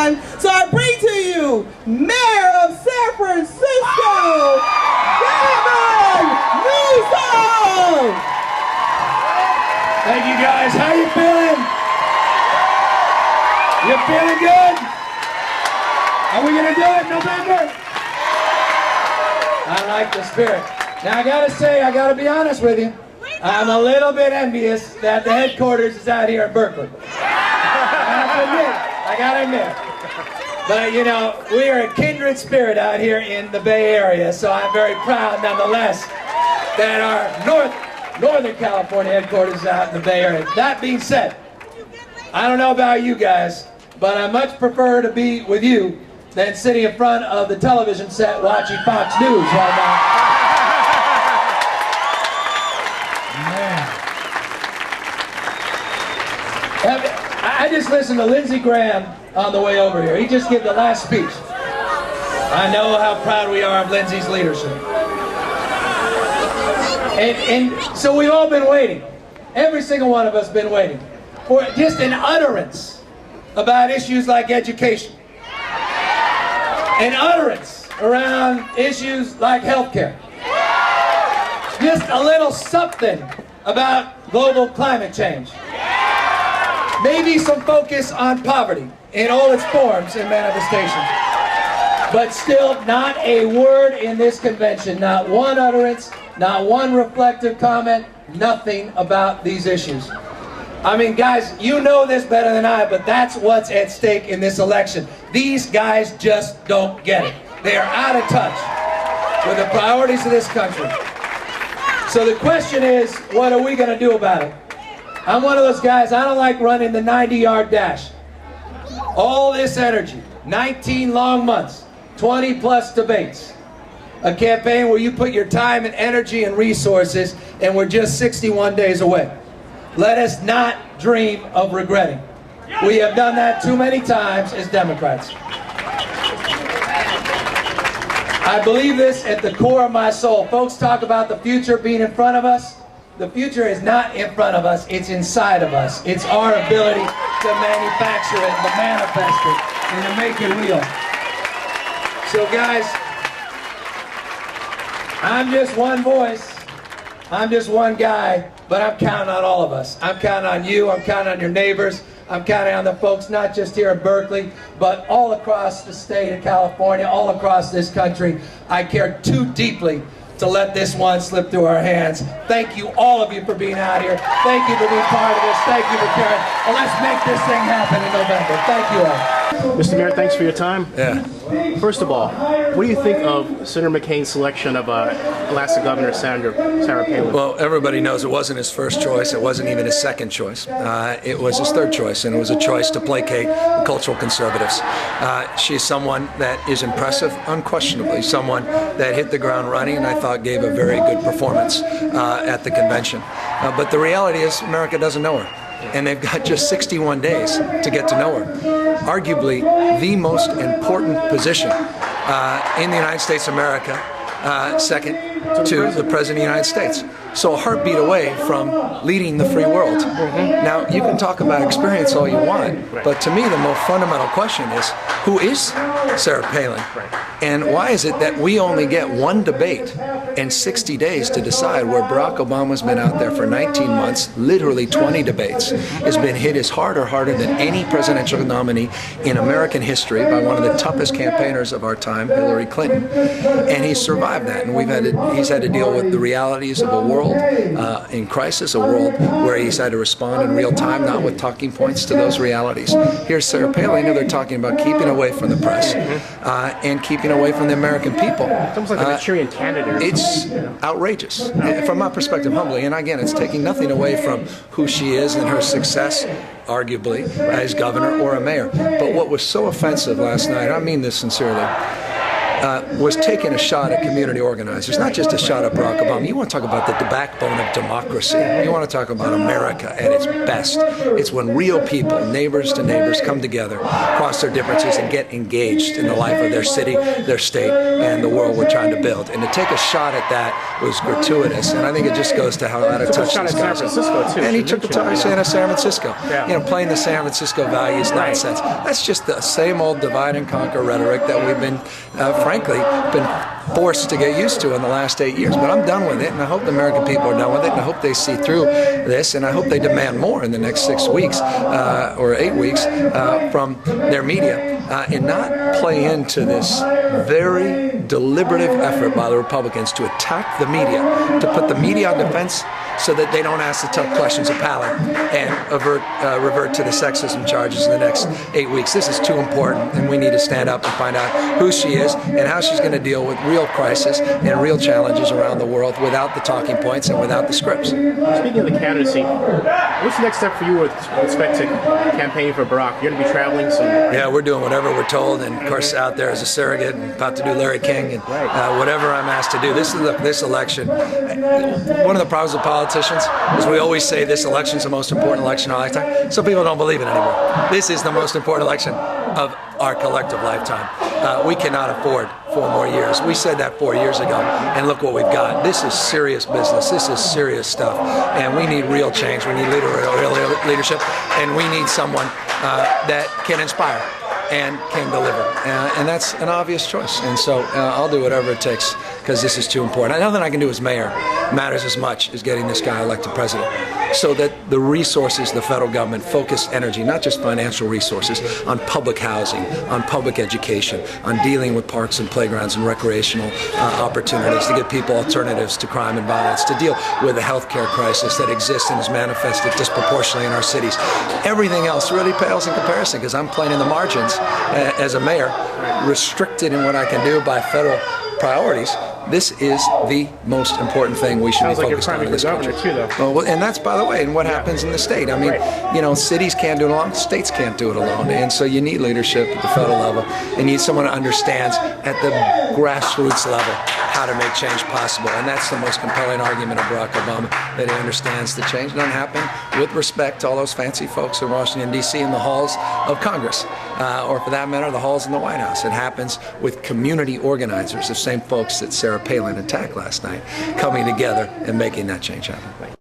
on. So I bring to you Mayor of San Francisco, Gavin Newsom. Thank you guys. How you feeling? You feeling good? Are we gonna do it in November? I like the spirit. Now I gotta say, I gotta be honest with you. I'm a little bit envious that the headquarters is out here in Berkeley. I gotta admit. But you know, we are a kindred spirit out here in the Bay Area, so I'm very proud nonetheless that our Northern California headquarters is out in the Bay Area. That being said, I don't know about you guys, but I much prefer to be with you than sitting in front of the television set watching Fox News right now. I just listened to Lindsey Graham on the way over here. He just gave the last speech. I know how proud we are of Lindsey's leadership. And so we've all been waiting. Every single one of us been waiting for just an utterance about issues like education. An utterance around issues like healthcare. Just a little something about global climate change. Maybe some focus on poverty in all its forms and manifestations. But still not a word in this convention, not one utterance, not one reflective comment, nothing about these issues. I mean, guys, you know this better than I, but that's what's at stake in this election. These guys just don't get it. They are out of touch with the priorities of this country. So the question is, what are we going to do about it? I'm one of those guys, I don't like running the 90-yard dash. All this energy, 19 long months, 20 plus debates. A campaign where you put your time and energy and resources, and we're just 61 days away. Let us not dream of regretting. We have done that too many times as Democrats. I believe this at the core of my soul. Folks talk about the future being in front of us. The future is not in front of us, it's inside of us. It's our ability to manufacture it, to manifest it, and to make it real. So guys, I'm just one voice, I'm just one guy, but I'm counting on all of us. I'm counting on you, I'm counting on your neighbors, I'm counting on the folks not just here in Berkeley, but all across the state of California, all across this country. I care too deeply to let this one slip through our hands. Thank you, all of you, for being out here. Thank you for being part of this. Thank you for caring. And let's make this thing happen in November. Thank you all. Mr. Mayor, thanks for your time. Yeah. First of all, what do you think of Senator McCain's selection of Alaska Governor Sarah Palin? Well, everybody knows it wasn't his first choice. It wasn't even his second choice. It was his third choice, and it was a choice to placate the cultural conservatives. She's someone that is impressive, unquestionably, someone that hit the ground running, and I thought gave a very good performance at the convention. But the reality is America doesn't know her. And they've got just 61 days to get to know her. Arguably the most important position in the United States of America, second to the President of the United States. So a heartbeat away from leading the free world. Now, you can talk about experience all you want, but to me the most fundamental question is, who is Sarah Palin? And why is it that we only get one debate and 60 days to decide, where Barack Obama's been out there for 19 months, literally 20 debates, has been hit as hard or harder than any presidential nominee in American history by one of the toughest campaigners of our time, Hillary Clinton. And he's survived that, and he's had to deal with the realities of a world in crisis, a world where he's had to respond in real time, not with talking points to those realities. Here's Sarah Palin, they're talking about keeping away from the press and keeping away from the American people. It's almost like a Manchurian candidate. It's outrageous, from my perspective, humbly. And again, it's taking nothing away from who she is and her success, arguably, as governor or a mayor. But what was so offensive last night, I mean this sincerely, was taking a shot at community organizers, not just a shot at Barack Obama. You want to talk about the backbone of democracy. You want to talk about America at its best. It's when real people, neighbors to neighbors, come together, cross their differences, and get engaged in the life of their city, their state, and the world we're trying to build. And to take a shot at that was gratuitous, and I think it just goes to how out of touch this guy is. And he took a shot at San Francisco. You know, playing the San Francisco values nonsense. That's just the same old divide and conquer rhetoric that we've been, frankly, been forced to get used to in the last 8 years. But I'm done with it, and I hope the American people are done with it, and I hope they see through this, and I hope they demand more in the next 6 weeks or 8 weeks from their media, and not play into this very deliberative effort by the Republicans to attack the media, to put the media on defense so that they don't ask the tough questions of Palin and revert to the sexism charges in the next 8 weeks. This is too important, and we need to stand up and find out who she is and how she's going to deal with real crisis and real challenges around the world without the talking points and without the scripts. Speaking of the candidacy, what's the next step for you with respect to campaigning for Barack? You're going to be traveling some... Yeah, we're doing whatever we're told, and of course out there as a surrogate, and about to do Larry King, and whatever I'm asked to do. This election, one of the problems with politicians is we always say this election is the most important election of our lifetime. Some people don't believe it anymore. This is the most important election of our collective lifetime. We cannot afford 4 more years. We said that 4 years ago, and look what we've got. This is serious business. This is serious stuff, and we need real change. We need real leadership, and we need someone that can inspire and can deliver, and that's an obvious choice. And so I'll do whatever it takes, because this is too important. Nothing I can do as mayor matters as much as getting this guy elected president, so that the resources, the federal government, focus energy, not just financial resources, on public housing, on public education, on dealing with parks and playgrounds and recreational opportunities, to give people alternatives to crime and violence, to deal with the healthcare crisis that exists and is manifested disproportionately in our cities. Everything else really pales in comparison, because I'm playing in the margins as a mayor, restricted in what I can do by federal priorities. This is the most important thing we should be focused on in this country. Well, and that's, by the way, and what happens in the state. I mean, you know, cities can't do it alone, states can't do it alone, and so you need leadership at the federal level, and you need someone who understands at the grassroots level how to make change possible. And that's the most compelling argument of Barack Obama, that he understands the change doesn't happen with respect to all those fancy folks in Washington, D.C. in the halls of Congress, or for that matter, the halls in the White House. It happens with community organizers, the same folks that Palin attacked last night, coming together and making that change happen.